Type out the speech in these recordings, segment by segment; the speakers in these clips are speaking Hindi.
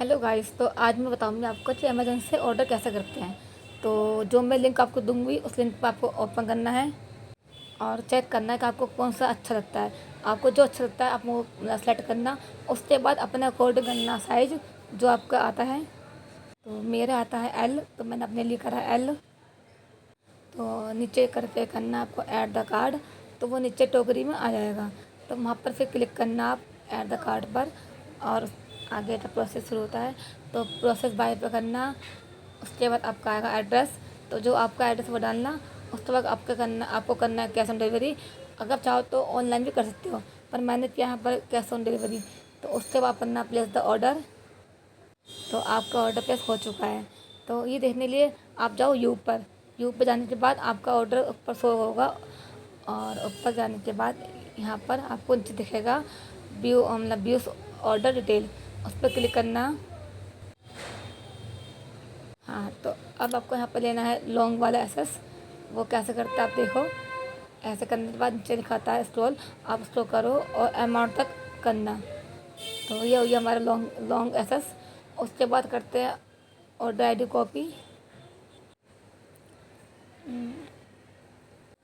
Hello guys. तो आज मैं बताऊंगी आपको कि अमेज़न से ऑर्डर कैसे करते हैं। तो जो मैं लिंक आपको दूंगी उस लिंक पर आपको ओपन करना है और चेक करना है कि आपको कौन सा अच्छा लगता है। आपको जो अच्छा लगता है आप वो सेलेक्ट करना। उसके बाद अपने अकॉर्डिंग करना साइज़ जो आपका आता है। तो मेरा आता है एल, तो मैंने अपने लिए करा एल। तो नीचे करके करना आपको ऐड द कार्ड, तो वो नीचे टोकरी में आ जाएगा। तो वहाँ पर फिर क्लिक करना आप ऐड द कार्ड पर और आगे का प्रोसेस शुरू होता है। तो प्रोसेस बाय पे करना। उसके बाद आपका आएगा एड्रेस, तो जो आपका एड्रेस वो डालना। उसके बाद आपको करना है कैश ऑन डिलीवरी। अगर चाहो तो ऑनलाइन भी कर सकते हो, पर मैंने किया यहाँ पर कैश ऑन डिलीवरी। तो उसके बाद करना प्लेस द ऑर्डर। तो आपका ऑर्डर प्लेस हो चुका है। तो ये देखने के लिए आप जाओ यू पर। यू पर जाने के बाद आपका ऑर्डर ऊपर शो होगा और ऊपर जाने के बाद यहाँ पर आपको नीचे दिखेगा व्यू, मतलब व्यू ऑर्डर डिटेल। उस पर क्लिक करना। हाँ, तो अब आपको यहाँ पर लेना है लॉन्ग वाला एसेस। वो कैसे करते हैं आप देखो। ऐसे करने के बाद नीचे दिखाता है स्क्रॉल, आप स्क्रॉल करो और अमाउंट तक करना। तो ये हो गया हमारा लॉन्ग लॉन्ग एसेस। उसके बाद करते हैं ऑर्डर आईडी कॉपी।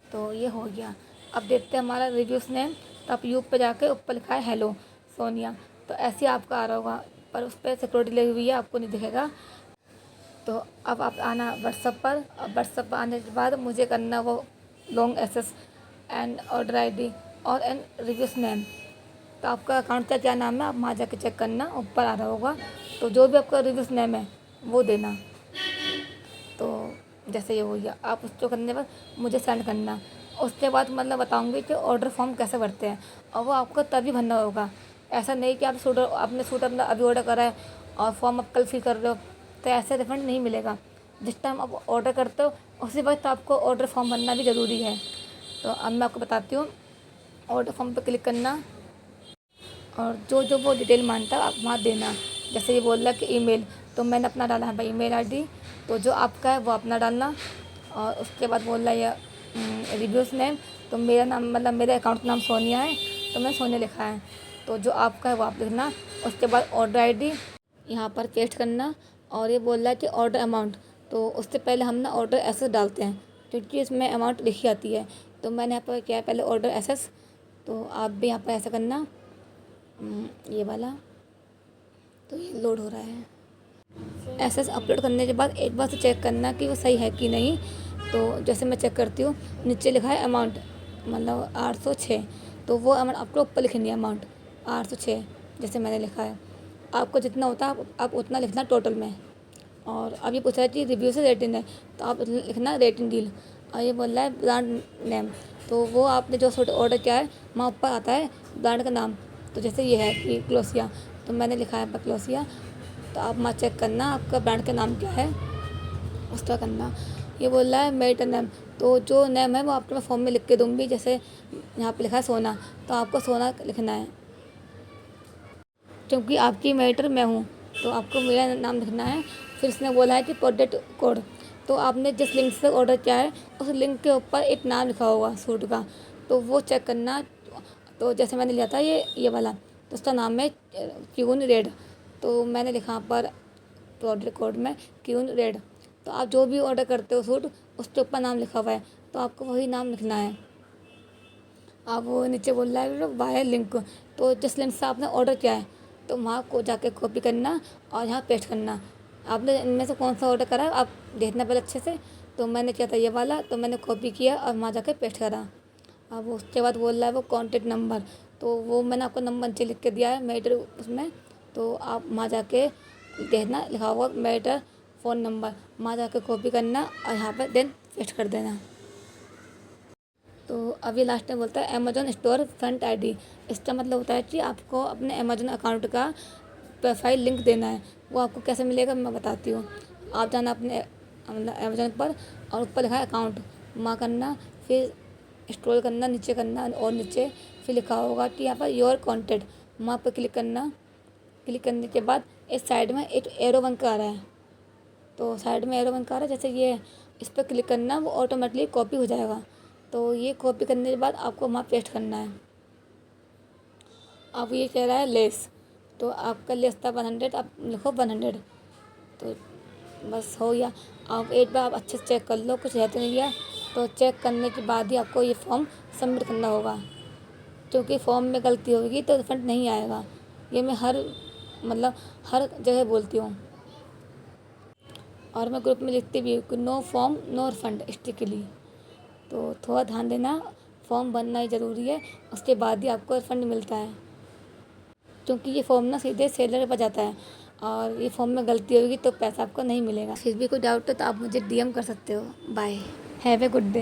तो ये हो गया। अब देखते हैं हमारा रिव्यूज़ नेम। तो आप यू पे जाके ऊपर लिखा है हेलो सोनिया, तो ऐसे ही आपका आ रहा होगा, पर उस पर सिक्योरिटी लगी हुई है, आपको नहीं दिखेगा। तो अब आप आना व्हाट्सअप पर। अब व्हाट्सअप पर आने के बाद मुझे करना वो लॉन्ग एसेस एंड ऑर्डर आईडी और एंड रिव्यूज़ नेम। तो आपका अकाउंट का क्या नाम है आप वहाँ जाके चेक करना, ऊपर आ रहा होगा। तो जो भी आपका रिव्यूज़ नेम है वो देना। तो जैसे ये हो गया, आप उसको करने पर मुझे सेंड करना। उसके बाद मतलब बताऊंगी कि ऑर्डर फॉर्म कैसे भरते हैं, और वो आपको तभी भरना होगा। ऐसा नहीं कि आपने सूट अपना अभी ऑर्डर करा है और फॉर्म आप कल फिल कर रहे हो, तो ऐसे रिफंड नहीं मिलेगा। जिस टाइम आप ऑर्डर करते हो उसी वक्त आपको ऑर्डर फॉर्म भरना भी ज़रूरी है। तो अब मैं आपको बताती हूँ। ऑर्डर फॉर्म पर क्लिक करना और जो जो वो डिटेल मांगता है आप वहाँ देना। जैसे ये बोल रहा है कि ईमेल, तो मैंने अपना डाला है भाई ईमेल आईडी। तो जो आपका है वो अपना डालना। और उसके बाद बोल रहा है ये रिव्यूज़ नेम, तो मेरा नाम मतलब मेरे अकाउंट नाम सोनिया है, तो मैं सोनिया लिखा है। तो जो आपका है वो आप लिखना। उसके बाद ऑर्डर आईडी यहाँ पर पेस्ट करना। और ये बोल रहा है कि ऑर्डर अमाउंट, तो उससे पहले हम ना ऑर्डर एसेस डालते हैं क्योंकि इसमें अमाउंट लिखी आती है। तो मैंने यहाँ पर क्या है पहले ऑर्डर एसेस, तो आप भी यहाँ पर ऐसा करना। ये वाला, तो ये लोड हो रहा है। एसेस अपलोड करने के बाद एक बार से चेक करना कि वो सही है कि नहीं। तो जैसे मैं चेक करती हूँ, नीचे लिखा है अमाउंट मतलब 806, तो वो अमाउंट आपको ऊपर लिखनी है अमाउंट 806 जैसे मैंने लिखा है। आपको जितना होता है आप उतना लिखना टोटल में। और अब ये पूछ रहा है कि रिव्यू से रेटिंग है, तो आप लिखना रेटिंग डील। और ये बोल रहा है ब्रांड नेम, तो वो आपने जो ऑर्डर किया है वहाँ ऊपर आता है ब्रांड का नाम। तो जैसे ये है कि क्लोसिया, तो मैंने लिखा है पर क्लोसिया। तो आप वहाँ चेक करना आपका ब्रांड का नाम क्या है, उसका करना। ये बोल रहा है मेरिट नेम, तो जो नेम है वो आपको मैं फॉर्म में लिख के दूँगी। जैसे यहाँ पे लिखा है सोना, तो आपको सोना लिखना है क्योंकि आपकी मेरिटर मैं हूँ, तो आपको मेरा नाम लिखना है। फिर इसने बोला है कि प्रोडक्ट कोड, तो आपने जिस लिंक से ऑर्डर किया है उस लिंक के ऊपर एक नाम लिखा होगा सूट का, तो वो चेक करना। तो जैसे मैंने लिया था ये वाला, तो उसका नाम है क्यून रेड, तो मैंने लिखा पर प्रोडक्ट कोड में क्यून रेड। तो आप जो भी ऑर्डर करते हो सूट उसके ऊपर नाम लिखा हुआ है, तो आपको वही नाम लिखना है। अब वो नीचे बोल रहा है वाया लिंक, तो जिस लिंक से आपने ऑर्डर किया है तो वहाँ को जाके कॉपी करना और यहाँ पेस्ट करना। आपने इनमें से कौन सा ऑर्डर करा है आप देखना पहले अच्छे से। तो मैंने किया था ये वाला, तो मैंने कॉपी किया और वहाँ जाके पेस्ट करा। अब उसके बाद बोल रहा है वो कॉन्टेक्ट नंबर, तो वो मैंने आपको नंबर नीचे लिख के दिया है मेटर उसमें। तो आप वहाँ जाके देखना लिखा होगा मेटर फ़ोन नंबर, वहाँ जाके कॉपी करना और यहाँ पर देन पेस्ट कर देना। तो अभी लास्ट में बोलता है अमेजोन स्टोर फ्रंट आईडी। इसका मतलब होता है कि आपको अपने अमेजोन अकाउंट का प्रोफाइल लिंक देना है। वो आपको कैसे मिलेगा मैं बताती हूँ। आप जाना अपने मतलब अमेजोन पर और ऊपर लिखा है अकाउंट, वहाँ करना। फिर स्क्रॉल करना, नीचे करना और नीचे फिर लिखा होगा कि यहाँ पर योर कॉन्टेक्ट, वहाँ पर क्लिक करना। क्लिक करने के बाद इस साइड में एक एरो बन कर आ रहा है, तो साइड में एरो बन कर आ रहा है जैसे ये, इस पर क्लिक करना, वो ऑटोमेटिकली कॉपी हो जाएगा। तो ये कॉपी करने के बाद आपको वहाँ पेस्ट करना है। अब ये कह रहा है लेस, तो आपका लिस्ट था 100, आप लिखो 100। तो बस हो गया। आप एक बार आप अच्छे से चेक कर लो कुछ है तो नहीं है। तो चेक करने के बाद ही आपको ये फॉर्म सबमिट करना होगा, क्योंकि फॉर्म में गलती होगी तो रिफंड नहीं आएगा। ये मैं मतलब हर जगह बोलती हूँ, और मैं ग्रुप में लिखती भी हूँ कि no form no refund strictly. तो थोड़ा ध्यान देना, फॉर्म भरना ही ज़रूरी है, उसके बाद ही आपको रिफंड मिलता है, क्योंकि ये फॉर्म ना सीधे सेलर पर जाता है, और ये फॉर्म में गलती होगी तो पैसा आपको नहीं मिलेगा। फिर भी कोई डाउट हो तो आप मुझे DM कर सकते हो। Bye, have a good day.